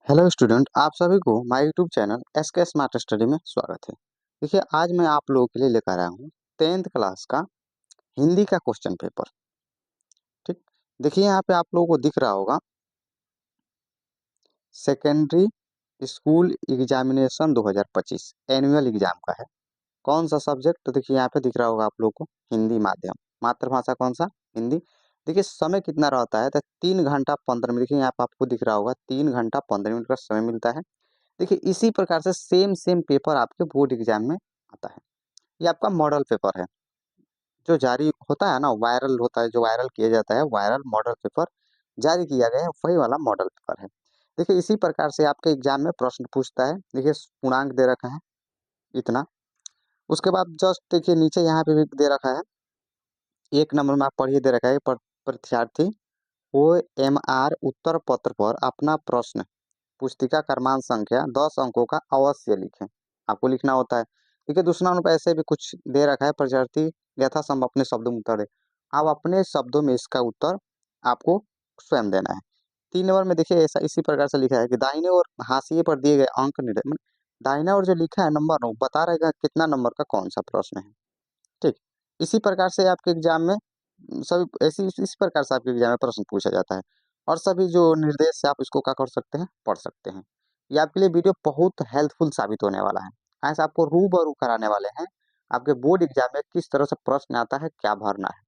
Hello student, आप सभी को my YouTube channel SK smart study में स्वागत है। देखिए, आज मैं आप लोगों के लिए लेकर आया हूँ 10th क्लास का हिंदी का क्वेश्चन पेपर। ठीक, देखिए यहाँ पे आप लोगों को दिख रहा होगा secondary school examination 2025 annual exam का है। कौन सा सब्जेक्ट? तो देखिए यहाँ पे दिख रहा होगा आप लोगों को हिंदी माध्यम, मातृभाषा कौन सा? हिंदी। देखिए समय कितना रहता है तो 3 घंटा 15 मिनट। देखिए यहाँ पे आपको दिख रहा होगा 3 घंटा 15 मिनट का समय मिलता है। देखिए इसी प्रकार से सेम सेम पेपर आपके बोर्ड एग्जाम में आता है। ये आपका मॉडल पेपर है जो जारी होता है ना, वायरल होता है, जो वायरल किया जाता है, वायरल मॉडल पेपर जारी किया गया है, वही वाला मॉडल पेपर है। देखिए इसी प्रकार से आपके एग्जाम में प्रश्न पूछता है। देखिए पूर्णांक दे रखा है इतना। उसके बाद जस्ट देखिए नीचे यहाँ पे भी दे रखा है, 1 नंबर में आप पढ़िए दे रखा है परीक्षार्थी ओ एम आर उत्तर पत्र पर अपना प्रश्न पुस्तिका क्रमांक संख्या 10 अंकों का अवश्य लिखें। आपको लिखना होता है। ठीक है, दूसरा नंबर पे ऐसे भी कुछ दे रखा है, परीक्षार्थी यथासंभव अपने शब्दों में उत्तर दे। आप अपने शब्दों में इसका उत्तर आपको स्वयं देना है। 3 नंबर में देखिए ऐसा इसी प्रकार से लिखा है कि दाहिने और हाशिए पर दिए गए अंक दाहिना और जो लिखा है नंबर वो बता रहेगा कितना नंबर का कौन सा प्रश्न है। ठीक, इसी प्रकार से आपके एग्जाम में सभी ऐसी इस प्रकार से आपके एग्जाम में प्रश्न पूछा जाता है। और सभी जो निर्देश है आप इसको क्या कर सकते हैं, पढ़ सकते हैं। ये आपके लिए वीडियो बहुत हेल्पफुल साबित होने वाला है। ऐसा आपको रूबरू कराने वाले हैं आपके बोर्ड एग्जाम में किस तरह से प्रश्न आता है, क्या भरना है।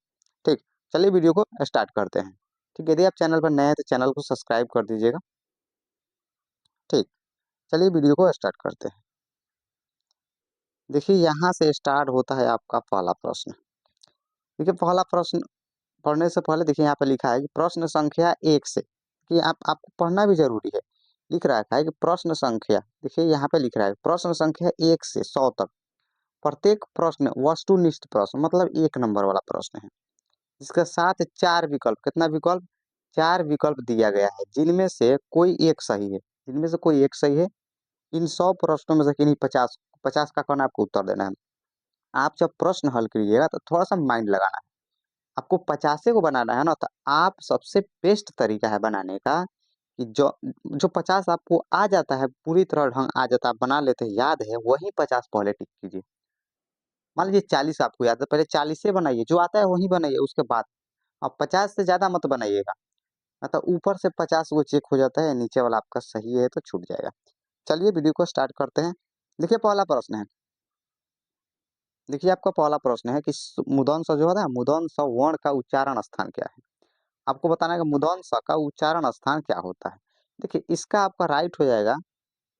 ठीक, चलिए वीडियो को स्टार्ट करते हैं। ठीक, यदि आप चैनल पर नए हैं तो चैनल को सब्सक्राइब कर दीजिएगा। ठीक, चलिए वीडियो को स्टार्ट करते हैं। देखिए यहाँ से स्टार्ट होता है आपका पहला प्रश्न। देखिए पहला प्रश्न पढ़ने से पहले देखिए यहाँ पे लिखा है कि प्रश्न संख्या 1 से, कि आपको पढ़ना भी जरूरी है। लिख रखा है कि प्रश्न संख्या, देखिए यहाँ पे लिख रहा है प्रश्न संख्या 1 से 100 तक प्रत्येक प्रश्न वस्तुनिष्ठ प्रश्न मतलब 1 नंबर वाला प्रश्न है। इसके साथ 4 विकल्प, कितना विकल्प? 4 विकल्प दिया गया है जिनमें से कोई एक सही है। जिनमें से कोई एक सही है। इन 100 प्रश्नों में से किन्हीं 50 50 का कौन आपको उत्तर देना है। आप जब प्रश्न हल करिएगा तो थोड़ा सा माइंड लगाना है। आपको 50 को बनाना है ना, तो आप सबसे बेस्ट तरीका है बनाने का कि जो जो 50 आपको आ जाता है, पूरी तरह ढंग आ जाता है, आप बना लेते हैं, याद है, वही 50 पहले टिक कीजिए। मान लीजिए 40 आपको याद है, पहले 40 से बनाइए, जो आता है वही बनाइए, उसके बाद अब 50 से ज्यादा मत बनाइएगा। मतलब ऊपर से 50 वो चेक हो जाता है, नीचे वाला आपका सही है तो छूट जाएगा। चलिए वीडियो को स्टार्ट करते हैं। देखिए पहला प्रश्न है। देखिए आपका पहला प्रश्न है कि मुदन स जो है ना, मुदन स वर्ण का उच्चारण स्थान क्या है। आपको बताना है कि मुदन स का उच्चारण स्थान क्या होता है। देखिए इसका आपका राइट हो जाएगा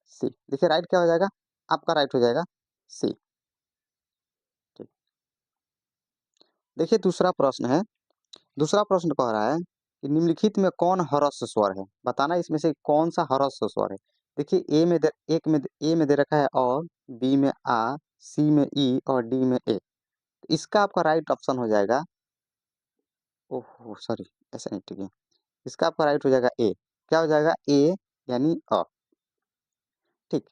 सी। देखिए राइट क्या हो जाएगा? आपका राइट हो जाएगा सी। ठीक, देखिए दूसरा प्रश्न है। दूसरा प्रश्न कह रहा है कि निम्नलिखित में कौन ह्रस्व स्वर है। बताना इसमें से कौन सा ह्रस्व स्वर है। देखिए ए में दे रखा है अ, बी में आ, सी में ई और डी में ए। इसका आपका राइट ऑप्शन हो जाएगा, ओह सॉरी, ऐसा नहीं, ठीक है, इसका आपका राइट हो जाएगा ए। क्या हो जाएगा? ए यानी अ। ठीक,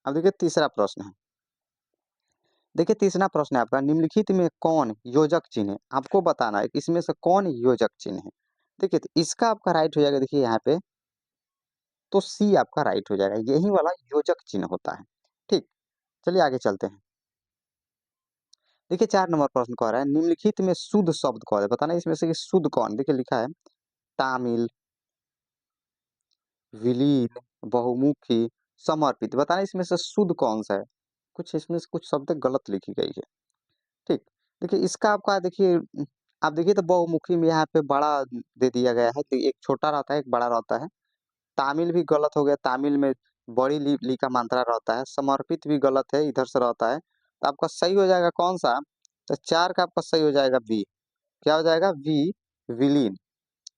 अब देखिए तीसरा प्रश्न है। देखिए तीसरा प्रश्न है आपका, निम्नलिखित में कौन योजक चिन्ह है। आपको बताना है कि इसमें से कौन योजक चिन्ह है। देखिए तो इसका आपका राइट हो जाएगा, देखिए यहाँ पे तो सी आपका राइट हो जाएगा, यही वाला योजक चिन्ह होता है। ठीक, चलिए आगे चलते हैं। देखिए 4 नंबर प्रश्न कह रहा है निम्नलिखित में शुद्ध शब्द कौन है। बताना इसमें से कि शुद्ध कौन। देखिए लिखा है तामिल, विलीन, बहुमुखी, समर्पित। बताना इसमें से शुद्ध कौन सा है। कुछ इसमें से कुछ शब्द गलत लिखी गई है। ठीक, देखिए इसका आपका देखिए आप देखिए तो बहुमुखी में यहाँ पे बड़ा दे दिया गया है, तो एक छोटा रहता है एक बड़ा रहता है। तामिल भी गलत हो गया, तामिल में बड़ी ली का मात्रा रहता है। समर्पित भी गलत है, इधर से रहता है। तो आपका सही हो जाएगा कौन सा? तो 4 का आपका सही हो जाएगा बी। क्या हो जाएगा? बी, विलीन।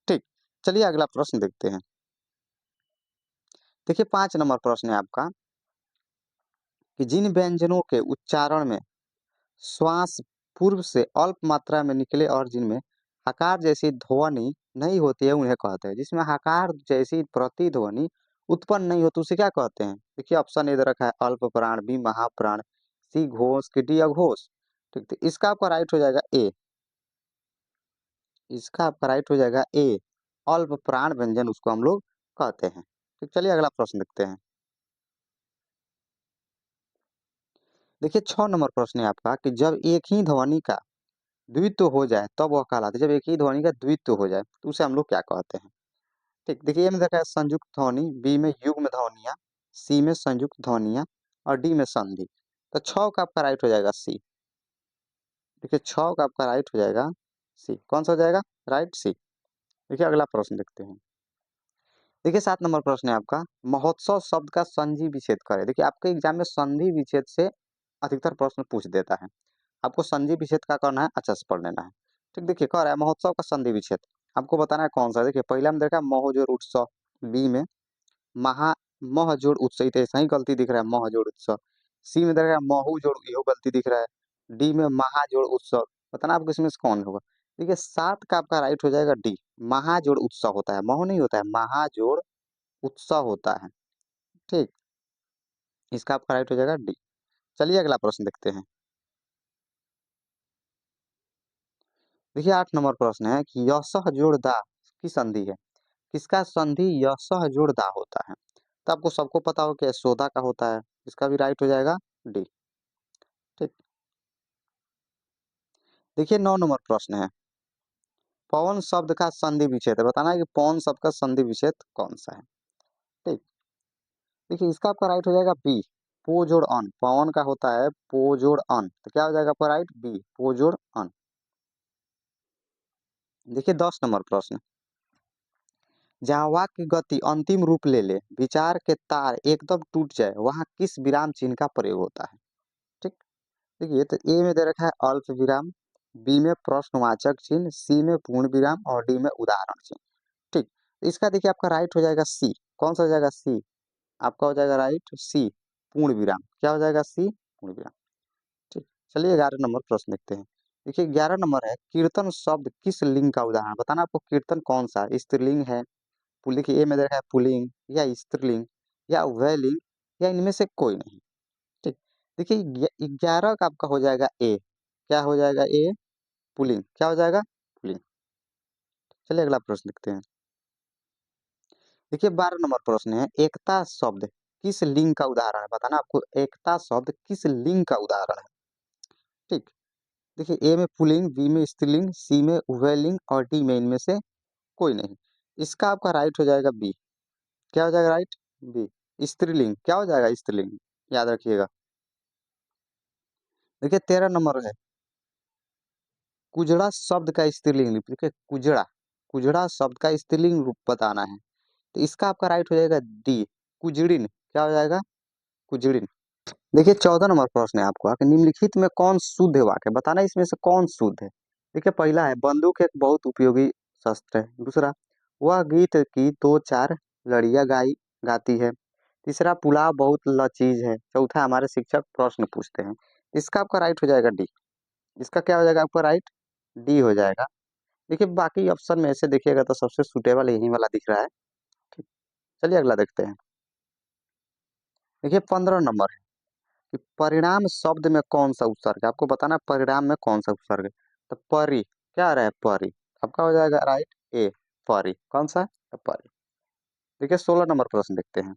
ठीक, चलिए अगला प्रश्न देखते हैं। देखिए 5 नंबर प्रश्न है आपका कि जिन व्यंजनों के उच्चारण में श्वास पूर्व से अल्प मात्रा में निकले और जिनमें हकार जैसी ध्वनि नहीं होती है उन्हें कहते हैं। जिसमें हकार जैसी प्रतिध्वनि उत्पन्न नहीं होती उसे क्या कहते हैं। देखिए ऑप्शन इधर रखा है अल्प प्राण, बी महाप्राण, सी घोष की डी अघोष। ठीक, तो इसका आपका राइट हो जाएगा ए। इसका आपका राइट हो जाएगा ए, अल्प प्राण व्यंजन उसको हम लोग कहते हैं। ठीक, चलिए अगला प्रश्न देखते हैं। देखिए 6 नंबर प्रश्न है आपका कि जब एक ही ध्वनि का द्वित्व हो जाए तब वह कहलाता है। जब एक ही ध्वनि का द्वित्व हो जाए तो उसे हम लोग क्या कहते हैं? ठीक, देखिए ए में देखा है संयुक्त ध्वनि, बी में युग्म ध्वनियाँ, सी में संयुक्त ध्वनियाँ और डी में संधि। तो 6 का आपका राइट हो जाएगा सी। देखिए 6 का आपका राइट हो जाएगा सी। कौन-सा हो जाएगा? राइट सी। देखिए अगला प्रश्न देखते हैं। देखिए 7 नंबर प्रश्न है आपका, महोत्सव शब्द का संधि विच्छेद करें। देखिए आपके एग्जाम में संधि विच्छेद से अधिकतर प्रश्न पूछ देता है। आपको संधि विच्छेद क्या करना है? अच्छे से पढ़ लेना है। ठीक, देखिए कह रहा है महोत्सव का संधि विच्छेद। आपको बताना है कौन सा है। देखिए पहला में देखा महो जोड़ उत्सव, बी में महा मह जोड़ उत्सव, ये तो ऐसा ही गलती दिख रहा है मह जोड़ उत्सव। सी में देखा महू जोड़, इहो गलती दिख रहा है। डी में महा जोड़ उत्सव, बताना आपको इसमें से कौन होगा। देखिए 7 का आपका राइट हो जाएगा डी, महाजोड़ उत्सव होता है, महू नहीं होता है, महाजोड़ उत्सव होता है। ठीक, इसका आपका राइट हो जाएगा डी। चलिए अगला प्रश्न देखते हैं। देखिए 8 नंबर प्रश्न है कि यसह जोड़ दा की संधि है। किसका संधि यसह जोड़ दा होता है? तो आपको सबको पता हो कि यशोदा का होता है। इसका भी राइट हो जाएगा डी। ठीक, देखिए 9 नंबर प्रश्न है, पवन शब्द का संधि विच्छेद है। बताना है कि पवन शब्द का संधि विच्छेद कौन सा है। ठीक, देखिए इसका आपका राइट हो जाएगा बी, पो जोड़ अन। पवन का होता है पो जोड़ अन, तो क्या हो जाएगा आपका राइट? बी, पो जोड़ अन। देखिए 10 नंबर प्रश्न, जहाँ वाक्य की गति अंतिम रूप ले ले, विचार के तार एकदम टूट जाए, वहां किस विराम चिन्ह का प्रयोग होता है? ठीक, देखिए तो ए में दे रखा है अल्प विराम, बी में प्रश्नवाचक चिन्ह, सी में पूर्ण विराम और डी में उदाहरण चिन्ह। ठीक, तो इसका देखिए आपका राइट हो जाएगा सी। कौन सा हो जाएगा? सी। आपका हो जाएगा राइट सी, पूर्ण विराम। क्या हो जाएगा? सी, पूर्ण विराम। ठीक, चलिए 11 नंबर प्रश्न देखते हैं। देखिए 11 नंबर है, कीर्तन शब्द किस लिंग का उदाहरण? बताना आपको कीर्तन कौन सा है? स्त्रीलिंग है, देखिए ए में देखा है पुल्लिंग या स्त्रीलिंग या उभयलिंग या इनमें से कोई नहीं। ठीक, देखिए 11 का आपका हो जाएगा ए। क्या हो जाएगा? ए, पुल्लिंग। क्या हो जाएगा? पुल्लिंग। चलिए अगला प्रश्न देखते हैं। देखिए 12 नंबर प्रश्न है, एकता शब्द किस लिंग का उदाहरण है? बताना आपको एकता शब्द किस लिंग का उदाहरण है। ठीक, देखिए ए में पुल्लिंग, बी में स्त्रीलिंग, सी में उभयलिंग और डी में इनमें से कोई नहीं। इसका आपका राइट हो जाएगा बी। क्या हो जाएगा राइट? बी, स्त्रीलिंग। क्या हो जाएगा? स्त्रीलिंग, याद रखिएगा। देखिए 13 नंबर है, कुजड़ा शब्द का स्त्रीलिंग लिपि। देखिए कुजड़ा, कुजड़ा शब्द का स्त्रीलिंग रूप बताना है। तो इसका आपका राइट हो जाएगा डी, कुजड़िन। क्या हो जाएगा? कुजड़िन। देखिए 14 नंबर प्रश्न है आपका कि निम्नलिखित में कौन शुद्ध वाक्य है? बताना इसमें से कौन शुद्ध है। देखिए पहला है बंदूक एक बहुत उपयोगी शस्त्र है। दूसरा, वह गीत की दो चार लड़ियां गाती है। तीसरा, पुलाव बहुत लजीज है। चौथा, हमारे शिक्षक प्रश्न पूछते हैं। इसका आपका राइट हो जाएगा डी। इसका क्या हो जाएगा आपका राइट? डी हो जाएगा। देखिए बाकी ऑप्शन में से देखिएगा तो सबसे सुटेबल यही वाला दिख रहा है। ठीक, चलिए अगला देखते हैं। देखिए 15 नंबर है कि परिणाम शब्द में कौन सा उपसर्ग है? आपको बताना परिणाम में कौन सा उपसर्ग है। तो परी, क्या आ रहा है? परी। आपका हो जाएगा राइट ए, परी। कौन सा? तो परी। देखिए 16 नंबर प्रश्न देखते हैं।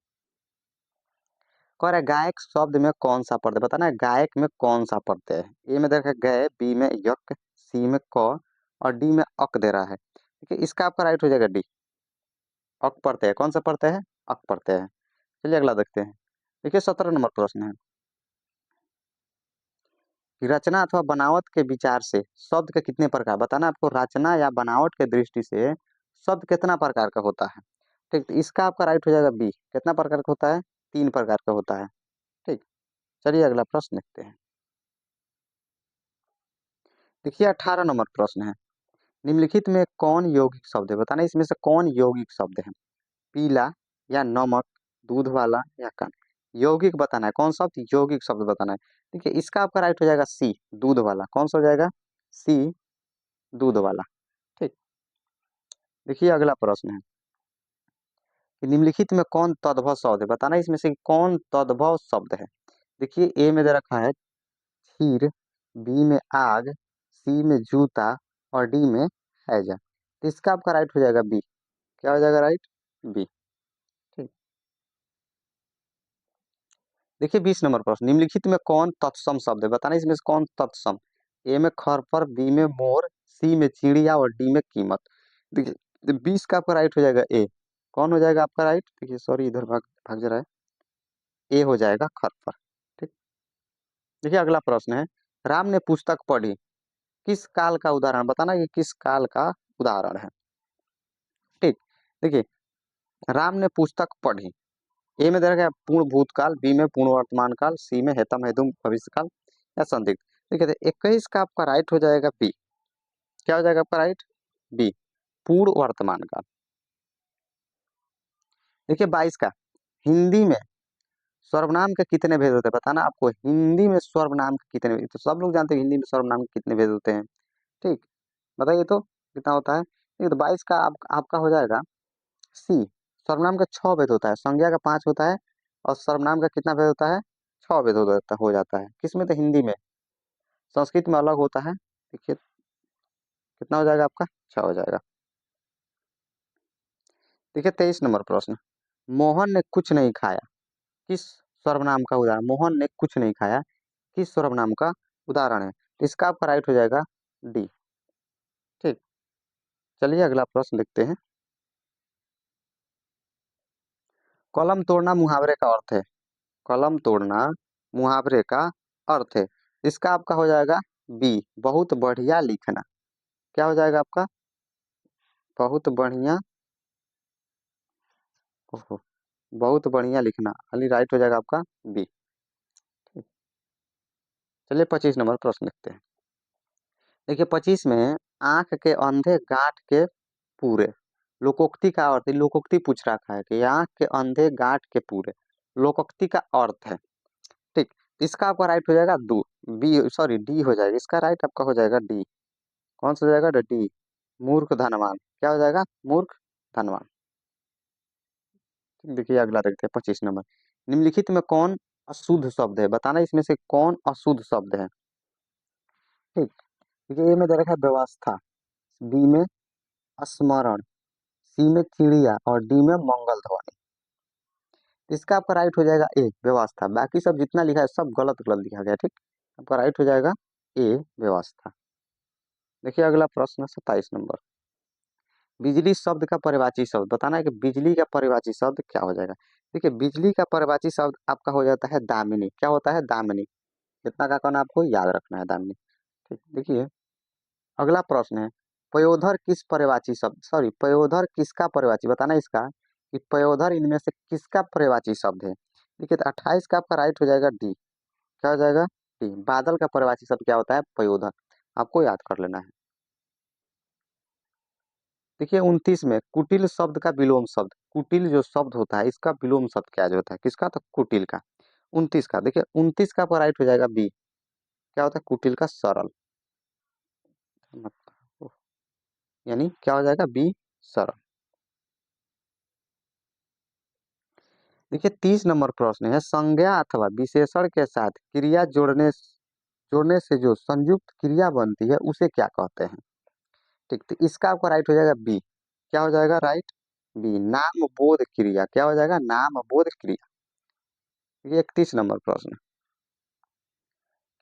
कह रहा है गायक शब्द में कौन सा पढ़ते? बताना है गायक में कौन सा पढ़ते हैं। ए में देखा गए, बी में यक, सी में क और डी में अक दे रहा है। ठीक है, इसका आपका राइट हो जाएगा डी, अक पढ़ते हैं। कौन सा पढ़ते हैं? अक पढ़ते हैं। चलिए अगला देखते हैं। देखिए 17 नंबर प्रश्न है कि रचना अथवा बनावट के विचार से शब्द के कितने प्रकार? बताना आपको रचना या बनावट के दृष्टि से शब्द कितना प्रकार का होता है। ठीक, तो इसका आपका राइट हो जाएगा बी। कितना प्रकार का होता है? 3 प्रकार का होता है। ठीक, चलिए अगला प्रश्न देखते हैं। देखिए 18 नंबर प्रश्न है, निम्नलिखित में कौन यौगिक शब्द है? बताना इसमें से कौन यौगिक शब्द है। पीला या नमक, दूध वाला या कण। यौगिक बताना है, कौन शब्द? यौगिक शब्द बताना है। देखिए इसका आपका राइट हो जाएगा सी, दूध वाला। कौन सा हो जाएगा? सी, दूध वाला। ठीक, देखिए अगला प्रश्न है कि निम्नलिखित में कौन तद्भव शब्द है? बताना इसमें से कौन तद्भव शब्द है। देखिए ए में दे रखा है क्षीर, बी में आग, सी में जूता और डी में हैजा। तो इसका आपका राइट हो जाएगा बी। क्या हो जाएगा राइट? बी। देखिए 20 नंबर प्रश्न, निम्नलिखित में कौन तत्सम शब्द है, बताना इसमें से कौन तत्सम। ए में खरपर, बी में मोर, सी में चिड़िया और डी में कीमत। देखिए 20 का आपका राइट हो जाएगा ए। कौन हो जाएगा आपका राइट, देखिए सॉरी इधर भाग भाग जा रहा है, ए हो जाएगा खरपर। ठीक। देखिए अगला प्रश्न है, राम ने पुस्तक पढ़ी, किस काल का उदाहरण, बताना ये किस काल का उदाहरण है। ठीक। देखिए राम ने पुस्तक पढ़ी, ए में दे रखा है पूर्ण भूतकाल, बी में पूर्ण वर्तमान काल, सी में हेतम हेतुम भविष्य काल या संदिग्ध। देखिए 21 का आपका राइट हो जाएगा बी। क्या हो जाएगा आपका राइट, बी पूर्ण वर्तमान काल। देखिए 22 का, हिंदी में सर्वनाम के कितने भेद होते हैं, बताना आपको हिंदी में सर्वनाम के कितने भेद, तो सब लोग जानते हैं हिंदी में सर्वनाम के कितने भेद होते हैं। ठीक, बताइए तो कितना होता है। ठीक, तो 22 का आपका हो जाएगा सी, सर्वनाम का 6 भेद होता है, संज्ञा का 5 होता है और सर्वनाम का कितना भेद होता है, 6 भेद हो जाता है। किसमें, तो हिंदी में। संस्कृत में अलग होता है। देखिए कितना हो जाएगा आपका, 6 हो जाएगा। देखिए 23 नंबर प्रश्न, मोहन ने कुछ नहीं खाया, किस सर्वनाम का उदाहरण, मोहन ने कुछ नहीं खाया किस सर्वनाम का उदाहरण है, तो इसका आपका राइट हो जाएगा डी। ठीक, चलिए अगला प्रश्न देखते हैं। कलम तोड़ना मुहावरे का अर्थ है, कलम तोड़ना मुहावरे का अर्थ है, इसका आपका हो जाएगा बी बहुत बढ़िया लिखना। क्या हो जाएगा आपका, बहुत बढ़िया, ओहो, बहुत बढ़िया लिखना, अली राइट हो जाएगा आपका बी। चलिए 25 नंबर प्रश्न देखते हैं। देखिए 25 में, आंख के अंधे गांठ के पूरे, लोकोक्ति का अर्थ, लोकोक्ति पूछ रखा है कि आंख के अंधे गांठ के पूरे, लोकोक्ति का अर्थ है। ठीक, इसका आपका राइट हो जाएगा दो, बी सॉरी डी हो जाएगा, इसका राइट आपका हो जाएगा डी। कौन सा हो जाएगा, डी मूर्ख धनवान। क्या हो जाएगा, मूर्ख धनवान। देखिए अगला देखते हैं 25 नंबर, निम्नलिखित में कौन अशुद्ध शब्द है, बताना इसमें से कौन अशुद्ध शब्द है। ठीक, देखिए ए में दे रखा है व्यवस्था, बी में स्मरण, सी में चिड़िया और डी में मंगल ध्वनि। इसका आपका राइट हो जाएगा ए व्यवस्था, बाकी सब जितना लिखा है सब गलत गलत लिखा गया। ठीक, आपका राइट हो जाएगा ए व्यवस्था। देखिए अगला प्रश्न 27 नंबर, बिजली शब्द का परिवाची शब्द, बताना है कि बिजली का परिवाची शब्द क्या हो जाएगा। देखिए बिजली का परिवाची शब्द आपका हो जाता है दामिनी। क्या होता है, दामिनी। इतना का करना आपको याद रखना है, दामिनी। ठीक, देखिए अगला प्रश्न है, पयोधर किस परिवाची शब्द, सॉरी पयोधर किसका परिवाची, बताना इसका कि पयोधर इनमें से किसका परिवाची शब्द है। देखिए तो 28 का आपका राइट हो जाएगा डी। क्या हो जाएगा, डी बादल का परिवाची शब्द क्या होता है, पयोधर, आपको याद कर लेना है। देखिए 29 में, कुटिल शब्द का विलोम शब्द, कुटिल जो शब्द होता है इसका विलोम शब्द क्या जो होता है, किसका, तो कुटिल का। 29 का, देखिए 29 का आपका राइट हो जाएगा बी। क्या होता है, कुटिल का सरल, यानी क्या हो जाएगा बी सरल। देखिए 30 नंबर प्रश्न है, संज्ञा अथवा विशेषण के साथ क्रिया जोड़ने से जो संयुक्त क्रिया बनती है उसे क्या कहते हैं। ठीक, तो इसका आपका राइट हो जाएगा बी। क्या हो जाएगा राइट, बी नाम बोध क्रिया। क्या हो जाएगा, नाम बोध क्रिया। ये 31 नंबर प्रश्न,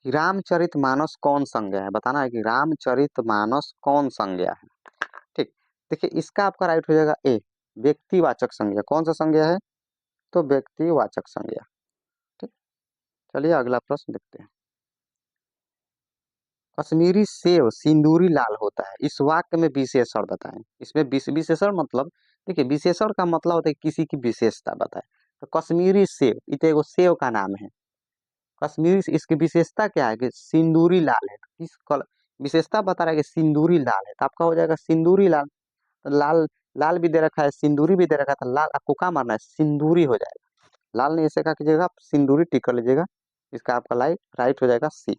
कि रामचरितमानस कौन संज्ञा है, बताना है कि रामचरितमानस कौन संज्ञा है। ठीक, देखिए इसका आपका राइट हो जाएगा ए व्यक्तिवाचक संज्ञा। कौन सा संज्ञा है, तो व्यक्तिवाचक संज्ञा। ठीक, चलिए अगला प्रश्न देखते हैं। कश्मीरी सेव सिंदूरी लाल होता है, इस वाक्य में विशेषण बताएं। इसमें विशेषण मतलब, देखिए विशेषण का मतलब होता है किसी की विशेषता बताए। तो कश्मीरी सेव, ये तो एगो सेव का नाम है, कश्मीरी इसकी विशेषता क्या है कि सिंदूरी लाल है, किस कल विशेषता बता रहा है कि सिंदूरी लाल है, तो आपका हो जाएगा सिंदूरी लाल। तो लाल, लाल भी दे रखा है, सिंदूरी भी दे रखा है, तो लाल आपको क्या मारना है, सिंदूरी हो जाएगा। लाल नहीं ऐसे क्या कीजिएगा, आप सिंदूरी टिक कर लीजिएगा। इसका आपका राइट हो जाएगा सी।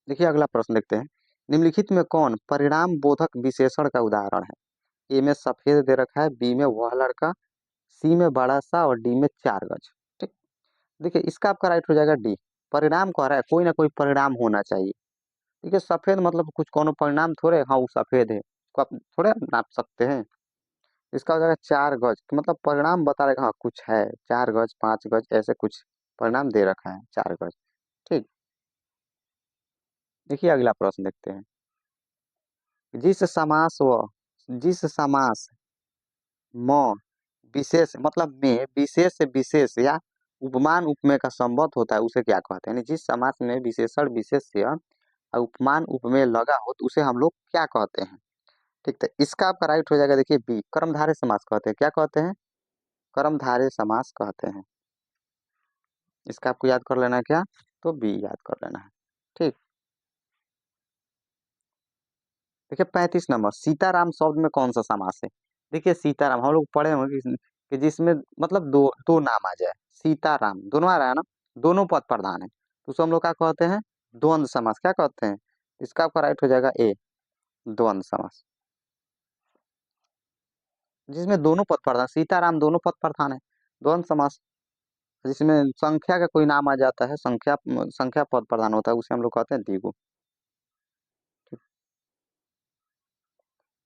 देखिए अगला प्रश्न देखते हैं, निम्नलिखित में कौन परिणाम बोधक विशेषण का उदाहरण है। ए में सफेद दे रखा है, बी में वह लड़का, सी में बड़ा सा और डी में 4 गज। ठीक, देखिए इसका आपका राइट हो जाएगा डी, परिणाम कह रहा है कोई ना कोई परिणाम होना चाहिए। देखिए सफेद मतलब कुछ कोनो परिणाम थोड़े, हाँ वो सफेद है, उसको आप थोड़े नाप सकते हैं। इसका हो जाएगा 4 गज, मतलब परिणाम बता रहे हाँ कुछ है, 4 गज 5 गज ऐसे कुछ परिणाम दे रखा है, 4 गज। ठीक। देखिए अगला प्रश्न देखते हैं। जिस समास व जिस समास म विशेष मतलब में विशेष से विशेष या उपमान उपमेय का संबंध होता है उसे क्या कहते हैं? यानी जिस समास में विशेषण विशेष्य और उपमान उपमेय लगा हो तो उसे हम लोग क्या कहते हैं? ठीक है, इसका आपका राइट हो जाएगा, देखिए बी, कर्मधारय समास कहते हैं। क्या कहते हैं? कर्मधारय समास कहते हैं। इसका आपको याद कर लेना है क्या? तो बी याद कर लेना है। ठीक। देखिए 35 नंबर, सीताराम शब्द में कौन सा समास है? देखिए सीताराम हम लोग पढ़े होंगे कि जिसमें मतलब दो दो नाम आ जाए, सीताराम दोनों आ रहा है ना, दोनों पद प्रधान है, तो उसे हम लोग क्या कहते हैं? द्वंद्व समास। क्या कहते हैं? इसका आपका राइट हो जाएगा ए, द्वंद्व समास। जिसमें दोनों पद प्रधान, सीताराम दोनों पद प्रधान है, द्वंद्व समास। जिसमें संख्या का कोई नाम आ जाता है, संख्या संख्या पद प्रधान होता है, उसे हम लोग कहते हैं द्विगु।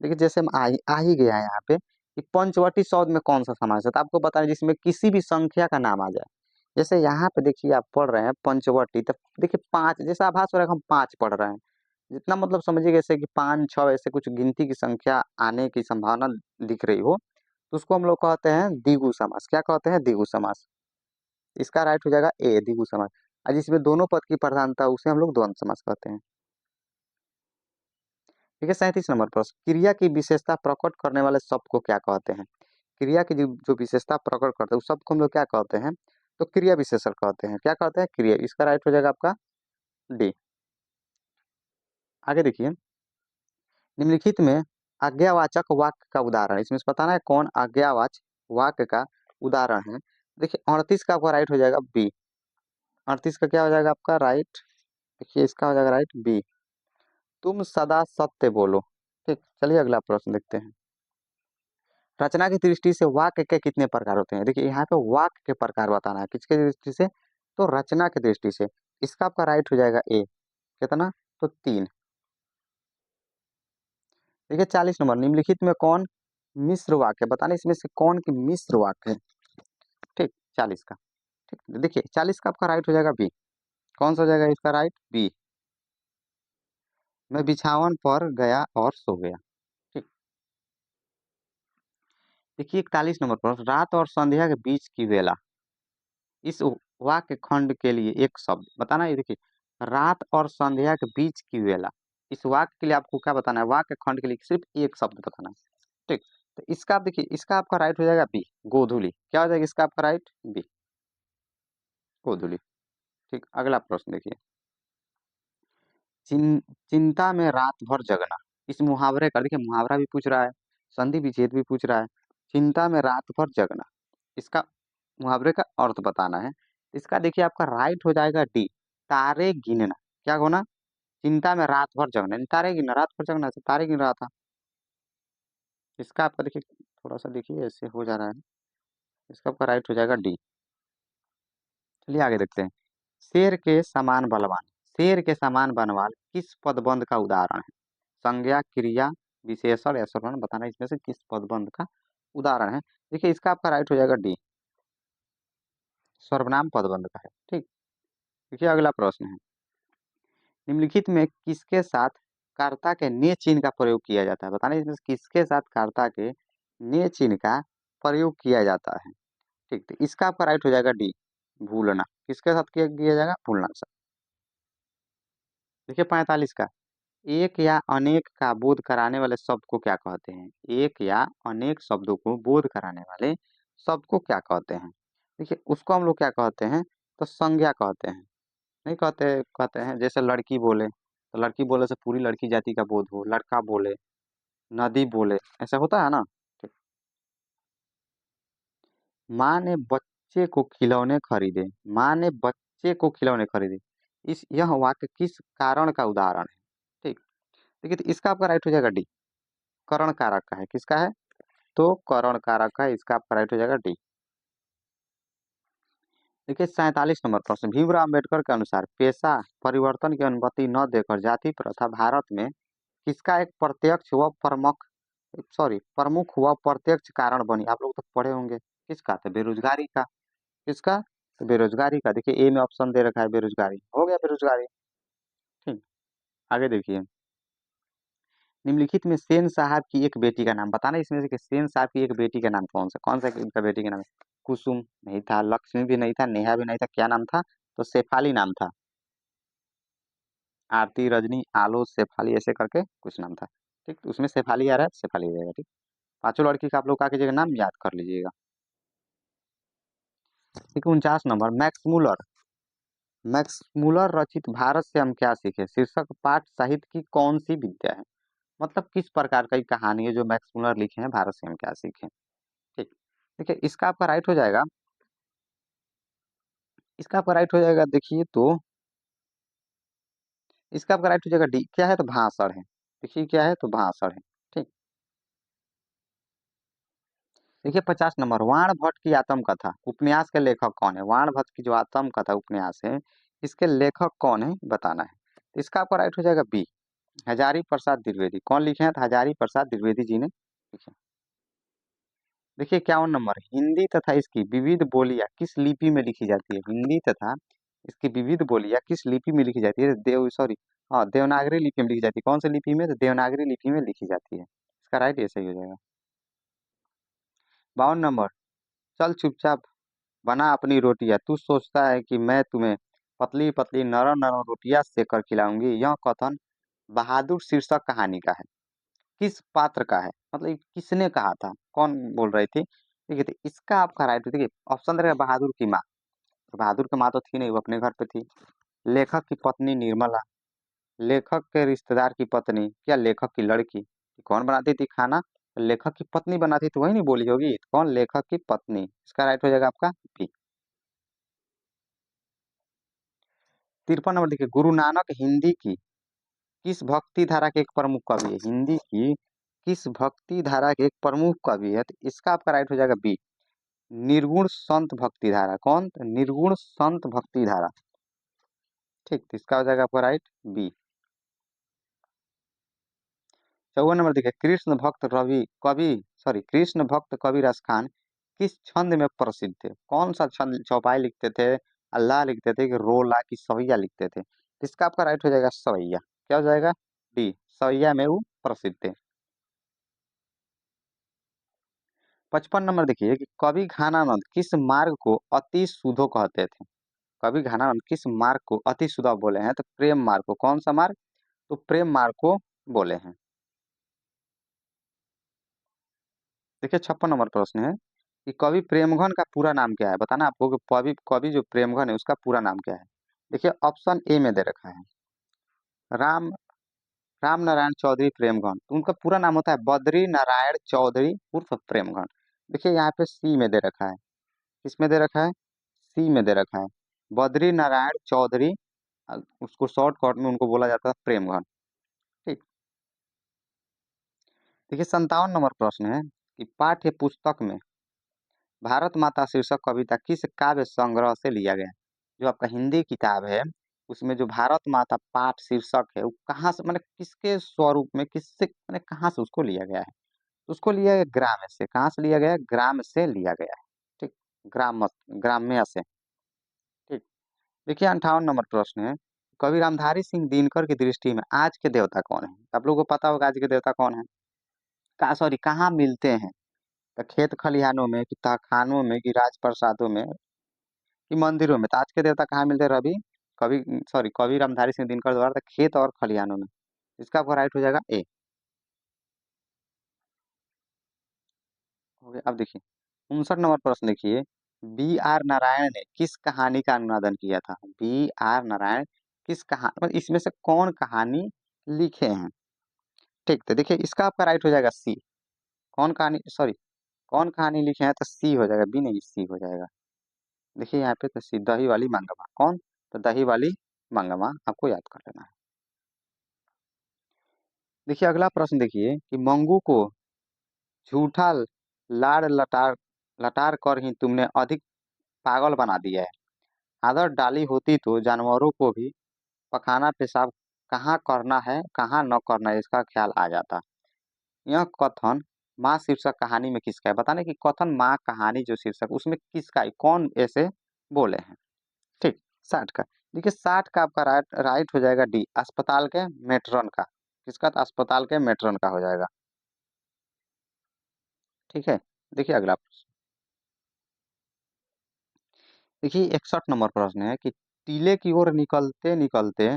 देखिए जैसे हम आ ही गया है यहाँ पे कि पंचवटी शब्द में कौन सा समास है, तो आपको बता रहे जिसमें किसी भी संख्या का नाम आ जाए। जैसे यहाँ पे देखिए आप पढ़ रहे हैं पंचवटी, तो देखिए 5 जैसे आभास हो रहा है कि हम 5 पढ़ रहे हैं, जितना मतलब समझिए जैसे कि 5 6 ऐसे कुछ गिनती की संख्या आने की संभावना दिख रही हो, तो उसको हम लोग कहते हैं द्विगु समास। क्या कहते हैं? द्विगु समास। इसका राइट हो जाएगा ए, द्विगु समास। और जिसमें दोनों पद की प्रधानता उसे हम लोग द्वंद्व समास कहते हैं। ठीक है, 37 नंबर प्रश्न, क्रिया की विशेषता प्रकट करने वाले शब्द को क्या कहते हैं? क्रिया की जो विशेषता प्रकट करते हैं उस शब्द को हम लोग क्या कहते हैं? तो क्रिया विशेषण कहते हैं। क्या कहते हैं? क्रिया। इसका राइट हो जाएगा आपका डी। आगे देखिए, निम्नलिखित में आज्ञावाचक वाक्य का उदाहरण, इसमें से बताना है कौन आज्ञावाचक वाक्य का उदाहरण है। देखिए 38 का आपका राइट हो जाएगा बी। 38 का क्या हो जाएगा आपका राइट? देखिए इसका हो जाएगा राइट बी, तुम सदा सत्य बोलो। ठीक, चलिए अगला प्रश्न देखते हैं। रचना की दृष्टि से वाक्य के कितने प्रकार होते हैं? देखिए यहाँ पे वाक्य के प्रकार बताना है, किसके दृष्टि से? तो रचना की दृष्टि से। इसका आपका राइट हो जाएगा ए, कितना? तो 3। देखिए 40 नंबर, निम्नलिखित में कौन मिश्र वाक्य, बताना इसमें से कौन की मिश्र वाक्य है। ठीक, 40 का। ठीक, देखिए 40 का आपका राइट हो जाएगा बी। कौन सा हो जाएगा इसका राइट? बी, मैं बिछावन पर गया और सो गया। ठीक। देखिए 41 नंबर पर, रात और संध्या के बीच की वेला, इस वाक्य खंड के लिए एक शब्द बताना है। देखिए रात और संध्या के बीच की वेला, इस वाक्य के लिए आपको क्या बताना है? वाक्य खंड के लिए सिर्फ एक शब्द बताना है। ठीक, तो इसका आप देखिए, इसका आपका राइट हो जाएगा बी, गोधूली। क्या हो जाएगा इसका आपका राइट? बी, गोधूली। ठीक, अगला प्रश्न देखिए, चिंता में रात भर जगना, इस मुहावरे का, देखिए मुहावरा भी पूछ रहा है, संधि विच्छेद भी पूछ रहा है। चिंता में रात भर जगना, इसका मुहावरे का अर्थ बताना है। इसका देखिए आपका राइट हो जाएगा डी, तारे गिनना। क्या होना? चिंता में रात भर जगना, यानी तारे गिनना, रात भर जगना से तारे गिन रहा था। इसका आपका देखिए थोड़ा सा देखिए ऐसे हो जा रहा है, इसका आपका राइट हो जाएगा डी। चलिए आगे देखते हैं। शेर के समान बलवान, शेर के समान बनवाल किस पदबंध का उदाहरण है? संज्ञा, क्रिया, विशेषण या सर्वनाम, बताना इसमें से किस पदबंध का उदाहरण है। देखिए इसका आपका राइट हो जाएगा डी, सर्वनाम पदबंध का है। ठीक। देखिए अगला प्रश्न है, निम्नलिखित में किसके साथ कर्ता के ने चिन्ह का प्रयोग किया जाता है? बताना इसमें से किसके साथ कर्ता के ने चिन्ह का प्रयोग किया जाता है। ठीक, तो इसका आपका राइट हो जाएगा डी, भूलना। किसके साथ किया किया जाएगा? भूलना से। देखिए 45 का, एक या अनेक का बोध कराने वाले शब्द को क्या कहते हैं? एक या अनेक शब्दों को बोध कराने वाले शब्द को क्या कहते हैं? देखिए उसको हम लोग क्या कहते हैं? तो संज्ञा कहते हैं। नहीं कहते, कहते हैं जैसे लड़की बोले तो लड़की बोले से पूरी लड़की जाति का बोध हो, लड़का बोले, नदी बोले, ऐसा होता है ना। ठीक। माँ ने बच्चे को खिलौने खरीदे, माँ ने बच्चे को खिलौने खरीदे, इस यह वाक्य किस कारण का उदाहरण है? ठीक। देखिए तो इसका आपका राइट हो जाएगा डी, करण कारक का है। किसका है? तो करण कारक का है, इसका आपका राइट हो जाएगा डी। देखिए 47 नंबर प्रश्न, भीमराव अम्बेडकर के अनुसार पेशा परिवर्तन की अनुमति न देकर जाति प्रथा भारत में किसका एक प्रत्यक्ष व प्रमुख सॉरी, प्रमुख व प्रत्यक्ष कारण बनी, आप लोग तो पढ़े होंगे, किसका? तो बेरोजगारी का। किसका? तो बेरोजगारी का। देखिए ए में ऑप्शन दे रखा है बेरोजगारी, हो गया बेरोजगारी। ठीक, आगे देखिए, निम्नलिखित में सेन साहब की एक बेटी का नाम बताना, इसमें से कि सेन साहब की एक बेटी का नाम कौन सा इनका बेटी का नाम है? कुसुम नहीं था, लक्ष्मी भी नहीं था, नेहा भी नहीं था, क्या नाम था? तो शेफाली नाम था। आरती, रजनी, आलो, शेफाली, ऐसे करके कुछ नाम था। ठीक, तो उसमें शेफाली आ रहा है, शेफाली हो जाएगा। ठीक, पांचों लड़की का आप लोग क्या कीजिएगा, नाम याद कर लीजिएगा। ठीक, 49 number, Max Muller. Max Muller रचित भारत से हम क्या सीखे शीर्षक पाठ साहित्य की कौन सी विद्या है? मतलब किस प्रकार की कहानी है जो मैक्स मूलर लिखे हैं, भारत से हम क्या सीखे? ठीक, देखिए इसका आपका राइट हो जाएगा, इसका आपका राइट हो जाएगा, देखिए तो इसका आपका राइट हो जाएगा डी, क्या है? तो भाषण है। देखिए क्या है? तो भाषण है। ठीक, देखिए 50 नंबर, वाण भट्ट की आत्मकथा उपन्यास के लेखक कौन है? वाण भट्ट की जो आत्मकथा उपन्यास है, इसके लेखक कौन है बताना है। तो इसका आपका राइट हो जाएगा बी, हजारी प्रसाद द्विवेदी। कौन लिखे हैं? तो हजारी प्रसाद द्विवेदी जी ने लिखे। देखिए 51 नंबर, हिंदी तथा इसकी विविध बोलियां किस लिपि में लिखी जाती है? हिंदी तथा इसकी विविध बोलियां किस लिपि में लिखी जाती है? देव सॉरी, हाँ देवनागरी लिपि में लिखी जाती है। कौन सी लिपि में? तो देवनागरी लिपि में लिखी जाती है। इसका राइट ऐसे ही हो जाएगा। 52 नंबर, चल चुपचाप बना अपनी रोटियां, तू सोचता है कि मैं तुम्हें पतली पतली नरम नरम रोटियां सेक कर खिलाऊंगी। यह कथन बहादुर शीर्षक कहानी का है, किस पात्र का है? मतलब ये किसने कहा था, कौन बोल रही थी? ठीक है, तो इसका आपका राइट है, देखिए ऑप्शन रहेगा बहादुर की माँ। तो बहादुर की माँ तो थी नहीं, वो अपने घर पे थी। लेखक की पत्नी निर्मला, लेखक के रिश्तेदार की पत्नी, क्या लेखक की लड़की? कौन बनाती थी खाना? तो लेखक की पत्नी बनाती, तो वही नहीं बोली होगी, तो कौन? लेखक की पत्नी। इसका राइट हो जाएगा आपका बी। 53 नंबर, देखिए गुरु नानक हिंदी की किस भक्ति धारा के एक प्रमुख कवि है? हिंदी की किस भक्ति धारा के एक प्रमुख कवि है? तो इसका आपका राइट हो जाएगा बी, निर्गुण संत भक्ति धारा। कौन? तो निर्गुण संत भक्ति धारा। ठीक, तो इसका हो जाएगा आपका राइट बी। 54 नंबर, देखिए कृष्ण भक्त रवि कवि सॉरी कृष्ण भक्त कवि रसखान किस छंद में प्रसिद्ध थे? कौन सा छंद? चौपाई लिखते थे, अल्लाह लिखते थे, कि रोला की सवैया लिखते थे? तो इसका आपका राइट हो जाएगा सवैया। क्या हो जाएगा? डी, सवैया में वो प्रसिद्ध थे। 55 नंबर, देखिए कि कवि घानानंद किस मार्ग को अति सुधो कहते थे? कवि घानानंद किस मार्ग को अति सुधा बोले हैं? तो प्रेम मार्ग को। कौन सा मार्ग? तो प्रेम मार्ग को बोले हैं। देखिए 56 नंबर प्रश्न है कि कवि प्रेमघन का पूरा नाम क्या है? बताना आपको कि कवि कवि जो प्रेमघन है उसका पूरा नाम क्या है। देखिए ऑप्शन ए में दे रखा है, राम राम नारायण चौधरी प्रेमघन, तो उनका पूरा नाम होता है बद्री नारायण चौधरी उर्फ प्रेमघन। देखिए यहाँ पे सी में दे रखा है, किसमें दे रखा है? सी में दे रखा है, बद्री नारायण चौधरी। उसको शॉर्टकट में उनको बोला जाता है प्रेमघन। ठीक, देखिए 57 नंबर प्रश्न है कि पाठ्य पुस्तक में भारत माता शीर्षक कविता किस काव्य संग्रह से लिया गया है? जो आपका हिंदी किताब है, उसमें जो भारत माता पाठ शीर्षक है, वो कहाँ से, मतलब किसके स्वरूप में, किससे, मैंने कहाँ से उसको लिया गया है? तो उसको लिया गया ग्राम्य से। कहाँ से लिया गया है? ग्राम से लिया गया है। ठीक, ग्राम ग्राम्य से। ठीक, देखिए 58 नंबर प्रश्न है, कवि रामधारी सिंह दिनकर की दृष्टि में आज के देवता कौन है? आप लोगों को पता होगा आज के देवता कौन है? कहाँ सॉरी, कहाँ मिलते हैं? तो खेत खलिहानों में, कि तहखानों में, कि राजप्रसादों में, कि मंदिरों में? तो आज के देवता कहाँ मिलते हैं रवि? कवि सॉरी, कवि रामधारी सिंह दिनकर द्वारा तो खेत और खलिहानों में। इसका आपका राइट हो जाएगा ए। हो गया। अब देखिए 59 नंबर प्रश्न देखिए, बी आर नारायण ने किस कहानी का अनुवादन किया था? बी आर नारायण किस कहानी, मतलब इसमें से कौन कहानी लिखे हैं? ठीक, तो देखिए इसका आपका राइट हो जाएगा सी, कौन कहानी सॉरी, कौन कहानी लिखे हैं? तो सी हो जाएगा, बी नहीं सी हो जाएगा। देखिए यहाँ पे तो सी, दही वाली मंगमा। कौन? तो दही वाली मंगमा आपको याद कर लेना है। देखिए अगला प्रश्न देखिए कि मंगू को झूठा लाड़ लटार लटार कर ही तुमने अधिक पागल बना दिया है। आदत डाली होती तो जानवरों को भी पखाना पेशाब कहाँ करना है कहाँ न करना है इसका ख्याल आ जाता। यह कथन माँ शीर्षक कहानी में किसका है? बताने कि कथन माँ कहानी जो शीर्षक उसमें किसका है, कौन ऐसे बोले हैं। ठीक, 60 का। देखिए 60 का आपका राइट राइट हो जाएगा डी, अस्पताल के मेट्रॉन का। किसका? तो अस्पताल के मेट्रॉन का हो जाएगा। ठीक है, देखिए अगला प्रश्न। देखिए 61 नंबर प्रश्न है कि टीले की ओर निकलते निकलते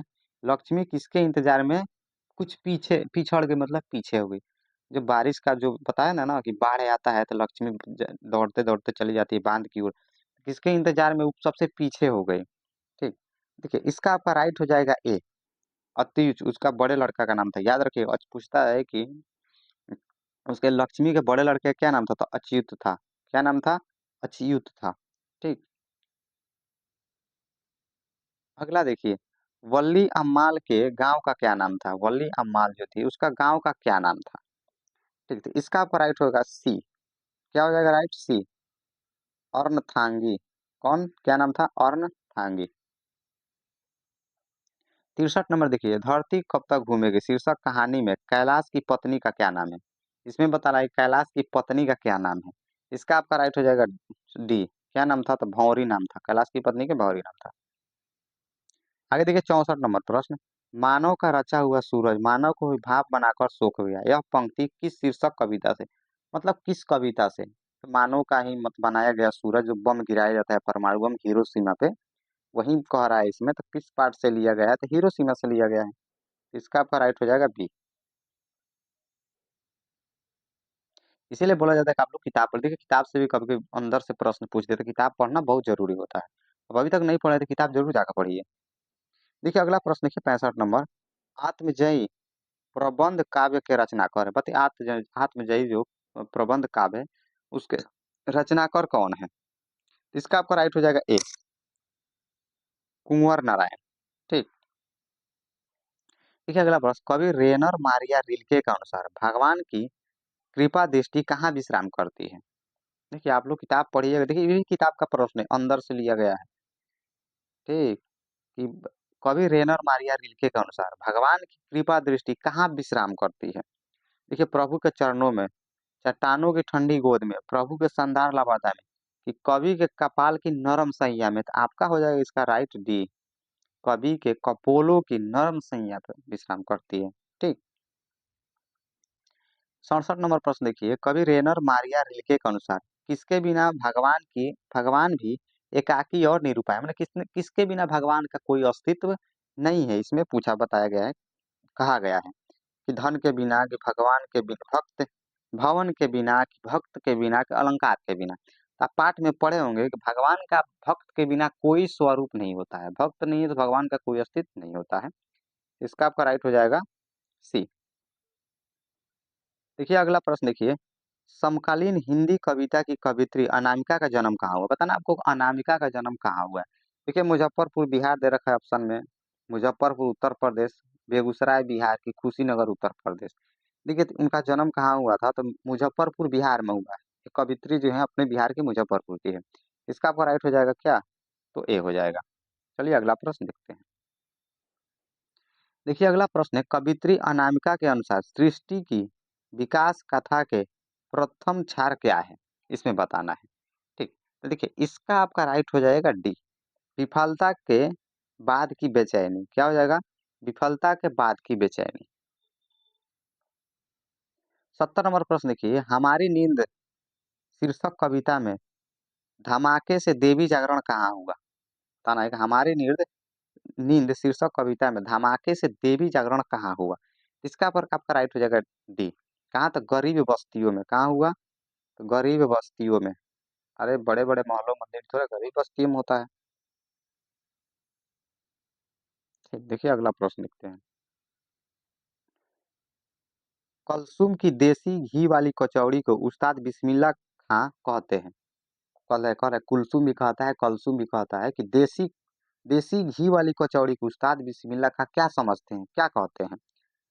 लक्ष्मी किसके इंतजार में कुछ पीछे पिछड़ गई, मतलब पीछे हो गई। जो बारिश का जो बताया ना कि बाढ़ आता है तो लक्ष्मी दौड़ते दौड़ते चली जाती है बांध की ओर, किसके इंतजार में वो सबसे पीछे हो गई। ठीक, देखिए इसका आपका राइट हो जाएगा ए, अत्युच। उसका बड़े लड़का का नाम था, याद रखिए। आज पूछता है कि उसके लक्ष्मी के बड़े लड़के का क्या नाम था, तो अच्युत था। क्या नाम था? अच्युत था। ठीक, अगला देखिए, वल्ली अम्माल के गांव का क्या नाम था? वल्ली अम्माल जो थी उसका गांव का क्या नाम था? ठीक है, इसका आपका राइट होगा सी। क्या हो जाएगा राइट? सी, अर्नथांगी। कौन? क्या नाम था? अर्नथांगी। 63 नंबर देखिए, धरती कब तक घूमेगी शीर्षक कहानी में कैलाश की पत्नी का क्या नाम है? इसमें बता रहा है कैलाश की पत्नी का क्या नाम है। इसका आपका राइट हो जाएगा डी। क्या नाम था? तो भौरी नाम था, कैलाश की पत्नी के भौरी नाम था। आगे देखिए 64 नंबर प्रश्न, मानव का रचा हुआ सूरज मानव को भाप बनाकर सोख गया, यह पंक्ति किस शीर्षक कविता से, मतलब किस कविता से? तो मानव का ही मत बनाया गया सूरज जो बम गिराया जाता है परमाणु बम हिरोशिमा पे, वही कह रहा है इसमें। तो किस पार्ट से लिया गया है? तो हिरोशिमा से लिया गया है। इसका आपका राइट हो जाएगा बी। इसीलिए बोला जाता है कि आप लोग किताब पढ़, देखिए किताब से भी कभी कभी अंदर से प्रश्न पूछ देते, किताब पढ़ना बहुत जरूरी होता है। अब अभी तक नहीं पढ़े तो किताब जरूर जाकर पढ़िए। देखिए अगला प्रश्न देखिए 65 नंबर, आत्मजयी प्रबंध काव्य के रचनाकार है। बताइए आत्मजयी जो प्रबंध काव्य है उसके रचनाकार कौन है? इसका आपका राइट हो जाएगा ए, कुंवर नारायण। ठीक, देखिए अगला प्रश्न, कवि रेनर मारिया रिल्के के अनुसार भगवान की कृपा दृष्टि कहाँ विश्राम करती है? देखिए आप लोग किताब पढ़िएगा, देखिए ये भी किताब का प्रश्न है, अंदर से लिया गया है। ठीक, कि कवि रेनर मारिया रिल्के के अनुसार भगवान की कृपा दृष्टि कहाँ विश्राम करती है? देखिए प्रभु के चरणों में, चट्टानों की ठंडी गोद में, प्रभु के शानदार लबादा में, कि कवि के कपाल की नरम सैया में। तो आपका हो जाएगा इसका राइट डी, कवि के कपोलों की नरम सैया पर विश्राम करती है। ठीक, 67 नंबर प्रश्न देखिए, कवि रेनर मारिया रिल्के के अनुसार किसके बिना भगवान भी एकाकी और निरूपाय, मतलब किसके बिना भगवान का कोई अस्तित्व नहीं है, इसमें पूछा बताया गया है, कहा गया है कि धन के बिना, कि भगवान के बिना, भक्त भवन के बिना, कि भक्त के बिना, कि अलंकार के बिना। तो आप पाठ में पढ़े होंगे कि भगवान का भक्त के बिना कोई स्वरूप नहीं होता है, भक्त नहीं है तो भगवान का कोई अस्तित्व नहीं होता है। इसका आपका राइट हो जाएगा सी। देखिए अगला प्रश्न देखिए, समकालीन हिंदी कविता की कवित्री अनामिका का जन्म कहाँ हुआ? बताना आपको अनामिका का जन्म कहाँ हुआ है। देखिए मुजफ्फरपुर बिहार दे रखा है ऑप्शन में, मुजफ्फरपुर उत्तर प्रदेश, बेगूसराय बिहार की, कुशीनगर उत्तर प्रदेश। देखिए तो उनका जन्म कहाँ हुआ था? तो मुजफ्फरपुर बिहार में हुआ है। ये कवित्री जो है अपने बिहार के मुजफ्फरपुर की है। इसका आपका राइट हो जाएगा क्या? तो ए हो जाएगा। चलिए अगला प्रश्न देखते हैं। देखिए अगला प्रश्न है, कवित्री अनामिका के अनुसार सृष्टि की विकास कथा के प्रथम क्षार क्या है? इसमें बताना है। ठीक, तो देखिए इसका आपका राइट हो जाएगा डी, विफलता के बाद की बेचैनी। क्या हो जाएगा? विफलता के बाद की बेचैनी। 70 नंबर प्रश्न देखिए, हमारी नींद शीर्षक कविता में धमाके से देवी जागरण कहाँ हुआ? बताना है कि हमारी नींद नींद शीर्षक कविता में धमाके से देवी जागरण कहाँ हुआ? इसका पर आपका राइट हो जाएगा डी, कहाँ? तो गरीब बस्तियों में। कहाँ हुआ? तो गरीब बस्तियों में। अरे बड़े बड़े मोहल्लों मंदिर थोड़ा गरीब बस्तियों में होता है। ठीक, देखिए अगला प्रश्न लिखते हैं, कलसुम की देसी घी वाली कचौड़ी को उस्ताद बिस्मिल्लाह खां कहते हैं। कह रहा है कुलसुम भी कहता है, कलसुम भी कहता है, कि देसी देसी घी वाली कचौड़ी को उस्ताद बिस्मिल्लाह खां क्या समझते हैं, क्या कहते हैं?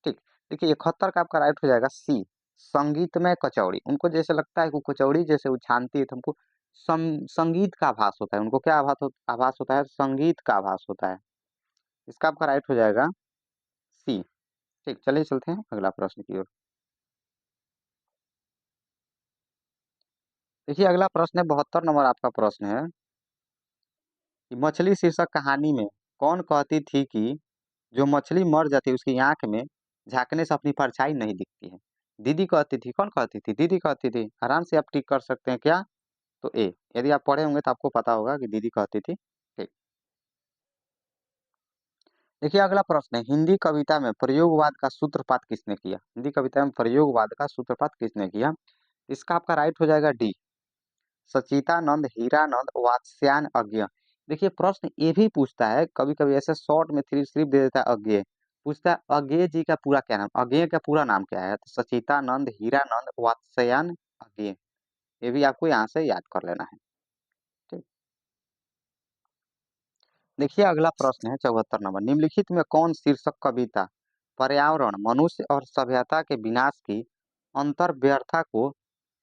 ठीक, देखिए 71 का आपका राइट हो जाएगा सी, संगीतमय कचौड़ी। उनको जैसे लगता है कि कचौड़ी जैसे वो छानती है तो हमको संगीत का आभास होता है, उनको क्या आभास होता है? संगीत का आभास होता है। इसका आपका राइट हो जाएगा सी। ठीक, चलिए चलते हैं अगला प्रश्न की ओर। देखिए अगला प्रश्न है 72 नंबर आपका प्रश्न है कि मछली शीर्षक कहानी में कौन कहती थी कि जो मछली मर जाती है उसकी आंख में झांकने से अपनी परछाई नहीं दिखती है। दीदी कहती थी, कौन कहती थी? दीदी कहती थी। आराम से आप टिक कर सकते हैं क्या? तो ए। यदि आप पढ़े होंगे तो आपको पता होगा कि दीदी कहती थी। ठीक। देखिए अगला प्रश्न है हिंदी कविता में प्रयोगवाद का सूत्रपात किसने किया? हिंदी कविता में प्रयोगवाद का सूत्रपात किसने किया? इसका आपका राइट हो जाएगा डी, सचितानंद, हीरानंद, वात्स्यायन, अज्ञेय। देखिए प्रश्न ये भी पूछता है, कभी कभी ऐसे शॉर्ट में थ्री सिर्फ दे देता है अज्ञेय, पूछता है अज्ञेय जी का पूरा क्या नाम, अज्ञेय का पूरा नाम क्या है? तो सचितानंद, हीरानंद, वात्स्यायन, अज्ञेय। ये भी आपको यहाँ से याद कर लेना है। ठीक। देखिए अगला प्रश्न है 74 नंबर, निम्नलिखित में कौन शीर्षक कविता पर्यावरण, मनुष्य और सभ्यता के विनाश की अंतर व्यर्था को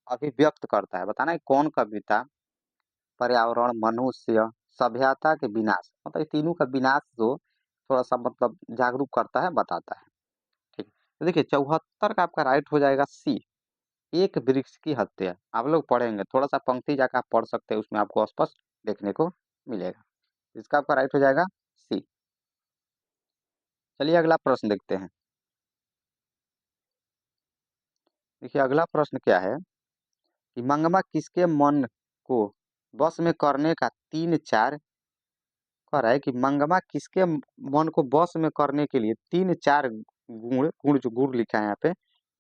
अभिव्यक्त करता है? बताना है कौन कविता पर्यावरण, मनुष्य, सभ्यता के विनाश, मतलब ये तीनों का विनाश जो थोड़ा सा मतलब जागरूक करता है, बताता है। ठीक। तो देखिए 74 का आपका राइट हो जाएगा सी, एक वृक्ष की हत्या। आप लोग पढ़ेंगे, थोड़ा सा पंक्ति जाकर आप पढ़ सकते हैं, उसमें आपको स्पष्ट देखने को मिलेगा। इसका आपका राइट हो जाएगा सी। चलिए अगला प्रश्न देखते हैं। देखिए अगला प्रश्न क्या है कि मंगमा किसके मन को बस में करने का तीन चार कह रहा है कि मंगमा किसके मन को बस में करने के लिए तीन चार गुण गुण जो गुण लिखा है यहाँ पे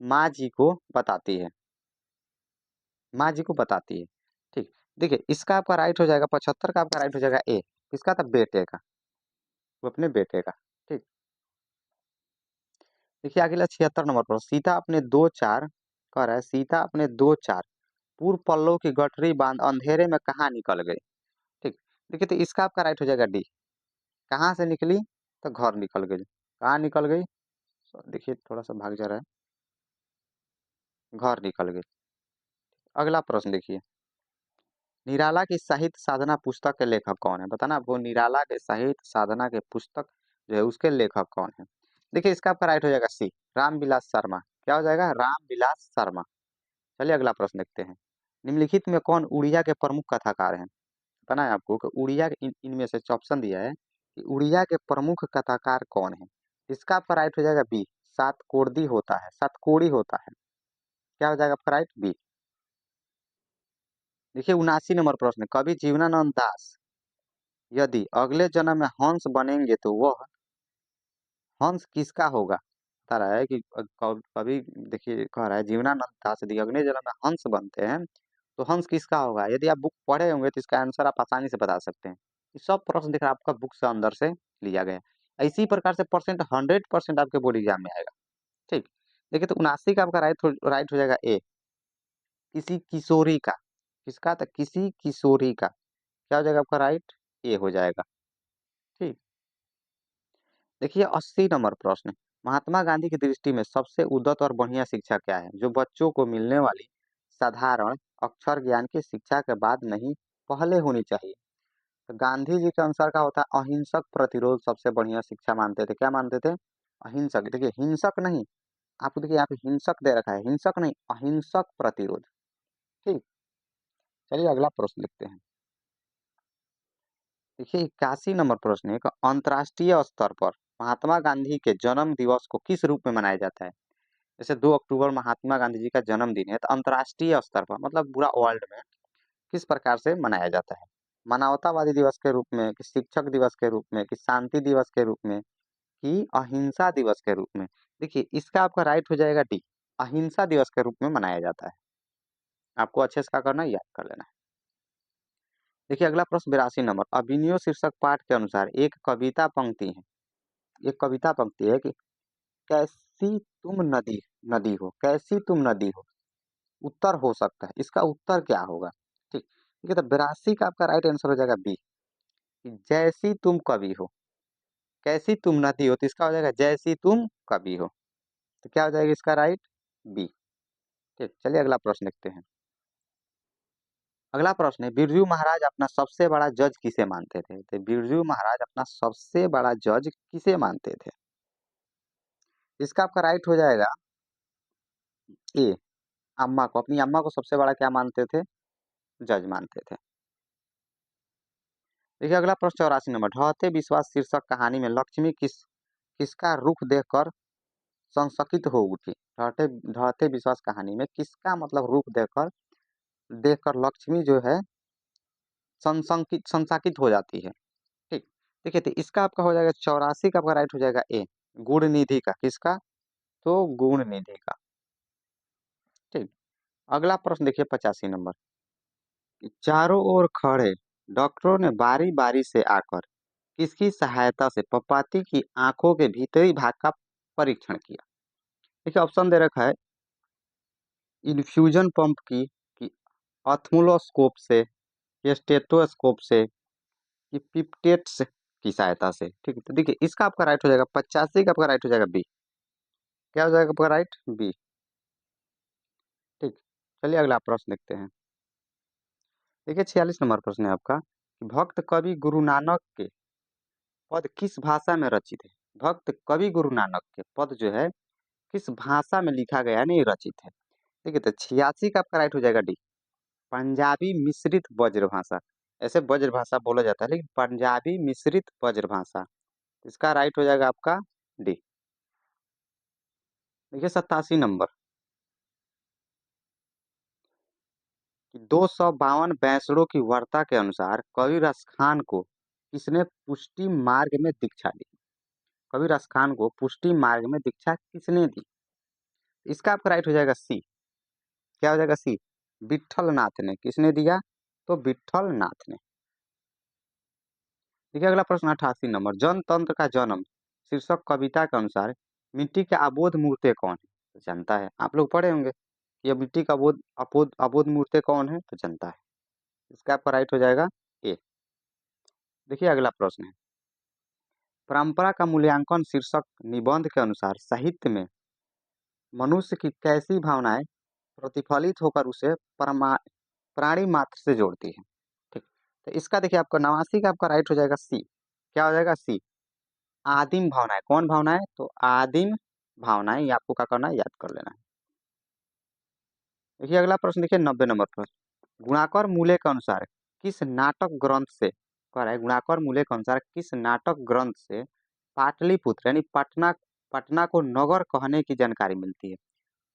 माँ जी को बताती है, माँ जी को बताती है। ठीक। देखिए इसका आपका राइट हो जाएगा 75 का आपका राइट हो जाएगा ए। इसका था बेटे का, वो अपने बेटे का। ठीक। देखिए अगला 76 नंबर पर सीता अपने दो चार कह रहा है सीता अपने दो चार पूर्व पल्लों की गठरी बांध अंधेरे में कहाँ निकल गई? ठीक। देखिए तो इसका आपका राइट हो जाएगा डी, कहाँ से निकली? तो घर निकल गई। कहाँ निकल गई? देखिए थोड़ा सा भाग जा रहा है, घर निकल गई। अगला प्रश्न देखिए, निराला की साहित्य साधना पुस्तक के लेखक कौन है? बताना आपको निराला के साहित्य साधना के पुस्तक जो है उसके लेखक कौन है? देखिए इसका आपका राइट हो जाएगा सी, रामविलास शर्मा। क्या हो जाएगा? रामविलास शर्मा। चलिए अगला प्रश्न देखते हैं, निम्नलिखित में कौन उड़िया के प्रमुख कथाकार हैं? बताना है आपको कि उड़िया इनमें से ऑप्शन दिया है कि उड़िया के प्रमुख कथाकार कौन है? इसका आपका राइट हो जाएगा बी, सातकोड़ी होता है, सातकोड़ी होता है। क्या हो जाएगा आपका राइट? बी। देखिए 79 नंबर प्रश्न, कवि जीवनानंद दास यदि अगले जन्म में हंस बनेंगे तो वह हंस किसका होगा? बता रहा है कि कवि देखिए कह रहा है जीवनानंद दास यदि अगले जन्म में हंस बनते हैं तो हंस किसका होगा? यदि आप बुक पढ़े होंगे तो इसका आंसर आप आसानी से बता सकते हैं। ये सब प्रश्न देखा आपका बुक से अंदर से लिया गया है। इसी प्रकार से परसेंट 100% आपके बोर्ड एग्जाम में आएगा। ठीक। देखिए तो 79 का आपका राइट हो जाएगा ए, किसी किशोरी का। किसका? तो किसी किशोरी का। क्या हो जाएगा आपका राइट? ए हो जाएगा। ठीक। देखिए 80 नंबर प्रश्न, महात्मा गांधी की दृष्टि में सबसे उद्यत और बढ़िया शिक्षा क्या है? जो बच्चों को मिलने वाली साधारण अक्षर ज्ञान की शिक्षा के बाद नहीं पहले होनी चाहिए। तो गांधी जी के अनुसार क्या होता है? अहिंसक प्रतिरोध सबसे बढ़िया शिक्षा मानते थे। क्या मानते थे? अहिंसक। देखिए हिंसक नहीं, आपको देखिए यहाँ पे हिंसक दे रखा है, हिंसक नहीं अहिंसक प्रतिरोध। ठीक। चलिए अगला प्रश्न लिखते हैं। देखिए 81 नंबर प्रश्न है कि अंतर्राष्ट्रीय स्तर पर महात्मा गांधी के जन्म दिवस को किस रूप में मनाया जाता है? जैसे 2 अक्टूबर महात्मा गांधी जी का जन्मदिन है, तो अंतर्राष्ट्रीय स्तर पर मतलब पूरा वर्ल्ड में किस प्रकार से मनाया जाता है? मानवतावादी दिवस के रूप में, कि शिक्षक दिवस के रूप में, कि शांति दिवस के रूप में, कि अहिंसा दिवस के रूप में? देखिए इसका आपका राइट हो जाएगा डी, अहिंसा दिवस के रूप में मनाया जाता है। आपको अच्छे से क्या करना है? याद कर लेना है। देखिए अगला प्रश्न 82 नंबर, अभिनयो शीर्षक पाठ के अनुसार एक कविता पंक्ति है, एक कविता पंक्ति है कि कैसी तुम नदी नदी हो, कैसी तुम नदी हो। उत्तर हो सकता है, इसका उत्तर क्या होगा? ठीक। ठीक है तो 82 का आपका राइट आंसर हो जाएगा बी, जैसी तुम कवि हो। कैसी तुम नदी हो, तो इसका हो जाएगा जैसी तुम कवि हो। तो क्या हो जाएगा इसका राइट? बी। ठीक। चलिए अगला प्रश्न देखते हैं। अगला प्रश्न है, बिरजू महाराज अपना सबसे बड़ा जज किसे मानते थे? तो बिरजू महाराज अपना सबसे बड़ा जज किसे मानते थे? इसका आपका राइट हो जाएगा ए, अम्मा को। अपनी अम्मा को सबसे बड़ा क्या मानते थे? जज मानते थे। देखिए अगला प्रश्न 84 नंबर, ढहते विश्वास शीर्षक कहानी में लक्ष्मी किसका रुख देखकर संशकित हो उठी। ढहते ढहते विश्वास कहानी में किसका मतलब रुख देखकर देखकर लक्ष्मी जो है संसाकित हो जाती है। ठीक, देखिए तो इसका आपका हो जाएगा 84 का आपका राइट हो जाएगा ए, गुण निधि का। किसका? तो गुण निधि का। ठीक, अगला प्रश्न देखिए 85 नंबर, चारों ओर खड़े डॉक्टरों ने बारी बारी से आकर किसकी सहायता से पपाती की आंखों के भीतरी भाग का परीक्षण किया। देखिए ऑप्शन दे रखा है, इन्फ्यूजन पंप की ऑथ्मोलोस्कोप से, स्टेथोस्कोप से, कि पिपटेट्स की सहायता से। ठीक है, तो देखिए इसका आपका राइट हो जाएगा 85 का आपका राइट हो जाएगा बी। क्या हो जाएगा आपका राइट? बी। ठीक, चलिए अगला प्रश्न देखते हैं। देखिए 46 नंबर प्रश्न है आपका, भक्त कवि गुरु नानक के पद किस भाषा में रचित है। भक्त कवि गुरु नानक के पद जो है किस भाषा में लिखा गया है, नहीं रचित है। ठीक है, तो 86 का आपका राइट हो जाएगा डी, पंजाबी मिश्रित ब्रज भाषा। ऐसे ब्रज भाषा बोला जाता है, लेकिन पंजाबी मिश्रित ब्रज भाषा, इसका राइट हो जाएगा आपका डी। देखिए 87 नंबर, कि 252 बैसड़ों की वार्ता के अनुसार कबीर खान को किसने पुष्टि मार्ग में दीक्षा दी। कबीर खान को पुष्टि मार्ग में दीक्षा किसने दी। इसका आपका राइट हो जाएगा सी। क्या हो जाएगा? सी, विठल नाथ ने। किसने दिया? तो विठल नाथ ने। देखिए अगला प्रश्न 88 नंबर, जनतंत्र का जन्म शीर्षक कविता के अनुसार मिट्टी के अबोध मूर्ति कौन है। तो जनता है, आप लोग पढ़े होंगे। ये मिट्टी का अबोध अबोध अबोध मूर्ति कौन है? तो जनता है। इसका आपका राइट हो जाएगा ए। देखिए अगला प्रश्न है, परंपरा का मूल्यांकन शीर्षक निबंध के अनुसार साहित्य में मनुष्य की कैसी भावनाएं प्रतिफलित होकर उसे प्राणी मात्र से जोड़ती है। ठीक, तो इसका देखिए आपका 89 का आपका राइट हो जाएगा सी। क्या हो जाएगा? सी, आदिम भावनाएं। कौन भावनाएं? तो आदिम भावनाएं। ये आपको क्या करना है? याद कर लेना है। देखिए अगला प्रश्न देखिए 90 नंबर पर, गुणाकर मूल्य के अनुसार किस नाटक ग्रंथ से कह रहा है, गुणाकर मूल्य के अनुसार किस नाटक ग्रंथ से पाटलिपुत्र यानी पटना पटना को नगर कहने की जानकारी मिलती है।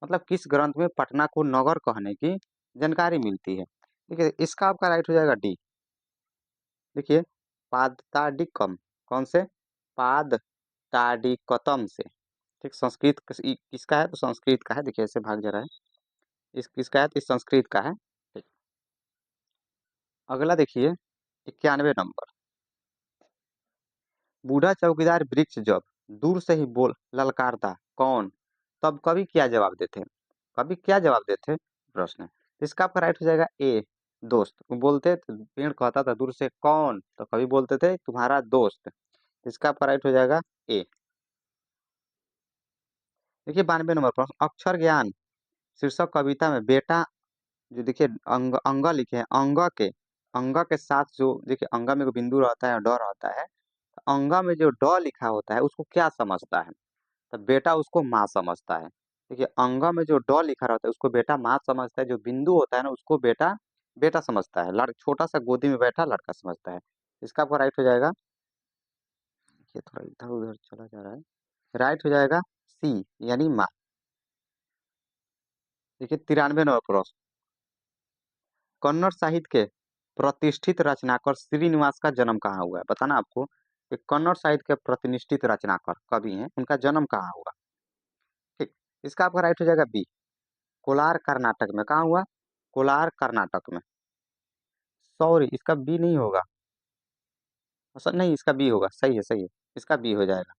मतलब किस ग्रंथ में पटना को नगर कहने की जानकारी मिलती है। देखिए इसका आपका राइट हो जाएगा डी। देखिए पादताडिकम, कौन से? पादताडिकतम से। ठीक, संस्कृत किसका है? तो संस्कृत का है। देखिए ऐसे भाग जा रहा है, इस किसका है? तो इस संस्कृत का है। ठीक, अगला देखिए 91 नंबर, बूढ़ा चौकीदार वृक्ष जब दूर से ही बोल ललकारता कौन, तब कवि क्या जवाब देते? कवि क्या जवाब देते? प्रश्न है। इसका आपका राइट हो जाएगा ए, दोस्त। वो बोलते तो पेड़ कहता था दूर से कौन, तो कवि बोलते थे तुम्हारा दोस्त। इसका आपका राइट हो जाएगा ए। देखिए 92 नंबर प्रश्न, अक्षर ज्ञान शीर्षक कविता में बेटा जो देखिए अंग अंग लिखे हैं, अंग के साथ जो देखिए अंग में जो बिंदु रहता है और ड रहता है, तो अंग में जो ड लिखा होता है उसको क्या समझता है? तो बेटा उसको माँ समझता है। देखिए अंग में जो ड लिखा रहता है उसको बेटा माँ समझता है, जो बिंदु होता है ना उसको बेटा बेटा समझता है। छोटा सा गोदी में बैठा लड़का समझता है। इसका आपका राइट हो जाएगा, ये थोड़ा इधर उधर चला जा रहा है, राइट हो जाएगा सी यानी माँ। देखिए 93 नंबर प्रश्न, कन्नड़ साहित्य के प्रतिष्ठित रचनाकार श्रीनिवास का जन्म कहाँ हुआ है? बताना आपको कि कन्नड़ साहित्य के प्रतिष्ठित रचनाकार कवि हैं, उनका जन्म कहाँ हुआ। ठीक, इसका आपका राइट हो जाएगा बी, कोलार कर्नाटक में। कहाँ हुआ? कोलार कर्नाटक में। सॉरी, इसका बी नहीं होगा। सर नहीं, इसका बी होगा। सही है, सही है, इसका बी हो जाएगा।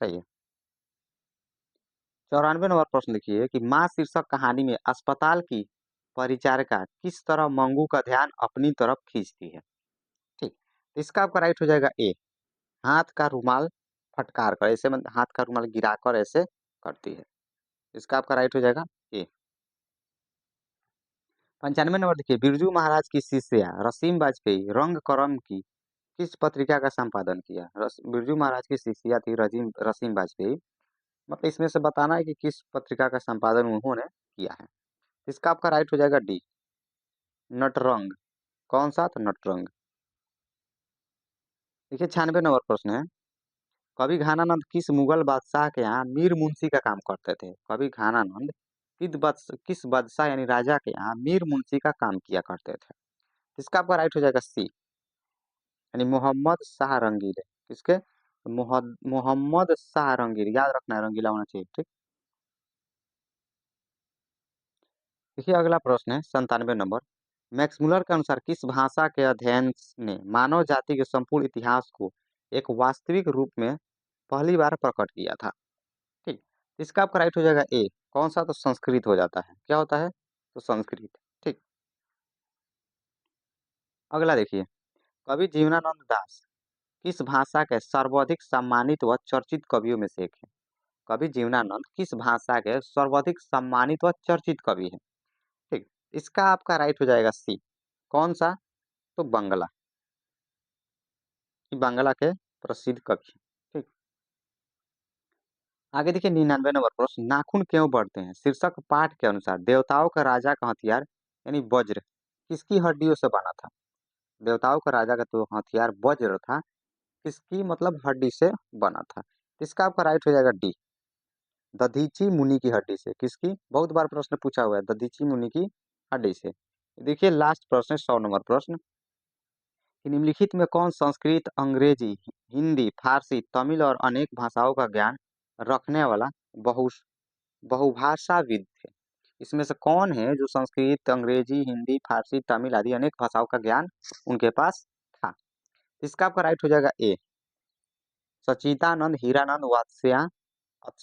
सही है। 94 नंबर प्रश्न लिखिए कि माँ शीर्षक कहानी में अस्पताल की परिचारिका किस तरह मंगू का ध्यान अपनी तरफ खींचती है। ठीक, इसका आपका राइट हो जाएगा ए, हाथ का रुमाल फटकार कर, ऐसे मतलब हाथ का रुमाल गिराकर ऐसे करती है। इसका आपका राइट हो जाएगा ए। 95 नंबर देखिए, बिरजू महाराज की शिष्या रसीम वाजपेयी रंग करम की किस पत्रिका का संपादन किया। बिरजू महाराज की शिष्या थी रजीम रसीम वाजपेयी। मतलब इसमें से बताना है कि किस पत्रिका का संपादन उन्होंने किया है। इसका आपका राइट हो जाएगा डी। नटरंग। कौन सा? तो नटरंग। देखिए 96 नंबर प्रश्न है। कवि घानानंद किस मुगल बादशाह के यहाँ मीर मुंशी का काम करते थे? कवि घानानंद किस बादशाह यानी राजा के यहाँ मीर मुंशी का काम किया करते थे? इसका आपका राइट हो जाएगा सी, यानी मोहम्मद शाह रंगीले। किसके? मोहम्मद शाह रंगीले, याद रखना है, रंगीला होना चाहिए, ठीक। देखिए अगला प्रश्न है 97 नंबर। मैक्समुलर के अनुसार किस भाषा के अध्ययन ने मानव जाति के संपूर्ण इतिहास को एक वास्तविक रूप में पहली बार प्रकट किया था? ठीक। इसका आपका राइट हो जाएगा ए। कौन सा? तो संस्कृत हो जाता है। क्या होता है? तो संस्कृत। ठीक। अगला देखिए, कवि जीवनानंद दास किस भाषा के सर्वाधिक सम्मानित व चर्चित कवियों में से एक है? कवि जीवनानंद किस भाषा के सर्वाधिक सम्मानित व चर्चित कवि हैं? ठीक। इसका आपका राइट हो जाएगा सी। कौन सा? तो बंगला। ये बांग्ला के प्रसिद्ध कवि हैं। ठीक। आगे देखिए 99 नंबर प्रश्न, नाखून क्यों बढ़ते हैं? शीर्षक पाठ के अनुसार देवताओं का राजा का हथियार यानी वज्र किसकी हड्डियों से बना था? देवताओं का राजा का तो हथियार वज्र था, किसकी मतलब हड्डी से बना था? इसका आपका राइट हो जाएगा डी, दधीची मुनि की हड्डी से। किसकी? बहुत बार प्रश्न पूछा हुआ है, दधीची मुनि की हड्डी से। देखिए लास्ट प्रश्न 100 नंबर प्रश्न, कि निम्नलिखित में कौन संस्कृत, अंग्रेजी, हिंदी, फारसी, तमिल और अनेक भाषाओं का ज्ञान रखने वाला बहु बहुभाषाविद थे? इसमें से कौन है जो संस्कृत, अंग्रेजी, हिंदी, फारसी, तमिल आदि अनेक भाषाओं का ज्ञान उनके पास था? इसका आपका राइट हो जाएगा ए, सचिदानंद, हीरानंद,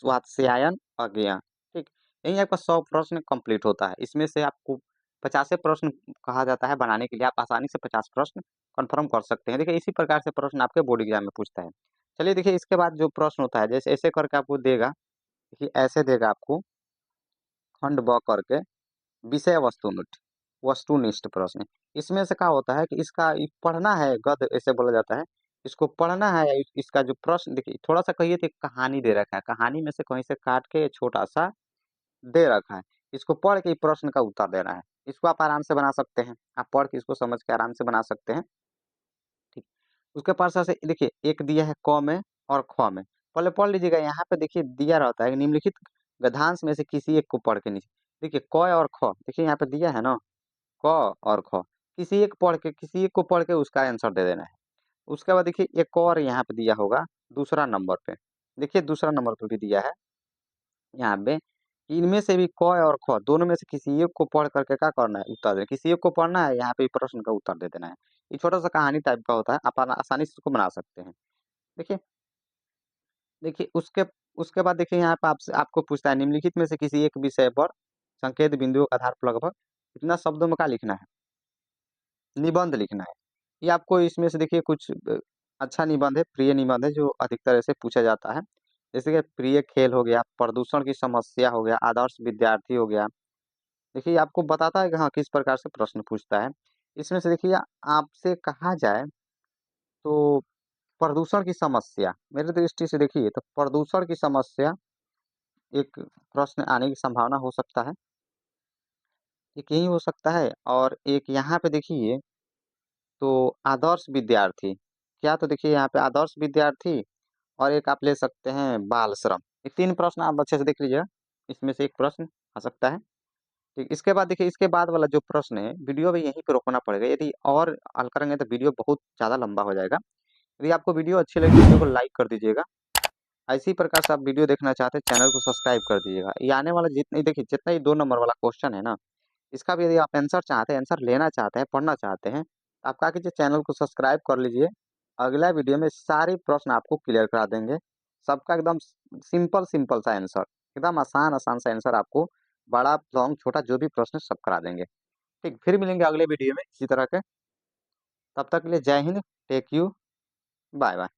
वात्स्यायन, अज्ञेय। ठीक। यही आपका 100 प्रश्न कंप्लीट होता है। इसमें से आपको 50 प्रश्न कहा जाता है बनाने के लिए, आप आसानी से 50 प्रश्न कंफर्म कर सकते हैं। देखिए इसी प्रकार से प्रश्न आपके बोर्ड एग्जाम में पूछता है। चलिए देखिए इसके बाद जो प्रश्न होता है, जैसे ऐसे करके आपको देगा, देखिए ऐसे देगा आपको, खंड ब करके विषय वस्तुनिष्ठ प्रश्न। इसमें से क्या होता है कि इसका पढ़ना है, गद्य ऐसे बोला जाता है, इसको पढ़ना है। इसका जो प्रश्न देखिए, थोड़ा सा कहिए तो एक कहानी दे रखा है, कहानी में से कहीं से काट के छोटा सा दे रखा है, इसको पढ़ के प्रश्न का उत्तर देना है। इसको आप आराम से बना सकते हैं, आप पढ़ के इसको समझ के आराम से बना सकते हैं। ठीक। उसके पास से देखिए एक दिया है क में और ख में, पहले पढ़ लीजिएगा। यहाँ पे देखिए दिया रहता है निम्नलिखित गद्यांश में से किसी एक को पढ़ के नीचे, देखिए क और ख, देखिए यहाँ पे दिया है ना, क और ख, किसी एक को पढ़ के उसका आंसर दे देना है। उसके बाद देखिए एक और यहाँ पे दिया होगा दूसरा नंबर पे, देखिए दूसरा नंबर पे भी दिया है यहाँ पे, इनमें से भी क और ख दोनों में से किसी एक को पढ़ करके क्या करना है, उत्तर देना। किसी एक को पढ़ना है, यहाँ पे प्रश्न का उत्तर दे देना है। ये छोटा सा कहानी टाइप का होता है, आप आसानी से इसको बना सकते हैं। देखिए देखिए उसके बाद देखिए यहाँ पे आपसे आपको पूछता है निम्नलिखित में से किसी एक विषय पर संकेत बिंदुओं के आधार पर लगभग कितना शब्दों में क्या लिखना है, निबंध लिखना है। ये आपको इसमें से देखिए कुछ अच्छा निबंध है, प्रिय निबंध है, जो अधिकतर ऐसे पूछा जाता है। जैसे कि प्रिय खेल हो गया, प्रदूषण की समस्या हो गया, आदर्श विद्यार्थी हो गया। देखिए ये आपको बताता है कि हाँ किस प्रकार से प्रश्न पूछता है। इसमें से देखिए आपसे कहा जाए तो प्रदूषण की समस्या, मेरे दृष्टि से देखिए तो प्रदूषण की समस्या एक प्रश्न आने की संभावना हो सकता है, एक यही हो सकता है। और एक यहाँ पे देखिए तो आदर्श विद्यार्थी, क्या तो देखिए यहाँ पे आदर्श विद्यार्थी, और एक आप ले सकते हैं बाल श्रम। ये 3 प्रश्न आप अच्छे से देख लीजिएगा, इसमें से एक प्रश्न आ सकता है। ठीक। इसके बाद देखिए इसके बाद वाला जो प्रश्न है, वीडियो भी यहीं पे रोकना पड़ेगा, यदि और हल करेंगे तो वीडियो बहुत ज़्यादा लंबा हो जाएगा। यदि आपको वीडियो अच्छी लगी, वीडियो को लाइक कर दीजिएगा। इसी प्रकार से आप वीडियो देखना चाहते हैं, चैनल को सब्सक्राइब कर दीजिएगा। ये आने वाला जितने देखिए जितना ही 2 नंबर वाला क्वेश्चन है ना, इसका भी यदि आप आंसर चाहते हैं, आंसर लेना चाहते हैं, पढ़ना चाहते हैं, तो आप क्या कीजिए, चैनल को सब्सक्राइब कर लीजिए। अगला वीडियो में सारे प्रश्न आपको क्लियर करा देंगे, सबका एकदम सिंपल सिंपल सा आंसर, एकदम आसान आसान सा आंसर आपको, बड़ा लॉन्ग छोटा जो भी प्रश्न सब करा देंगे। ठीक, फिर मिलेंगे अगले वीडियो में इसी तरह के। तब तक के लिए जय Hind, take you, bye bye.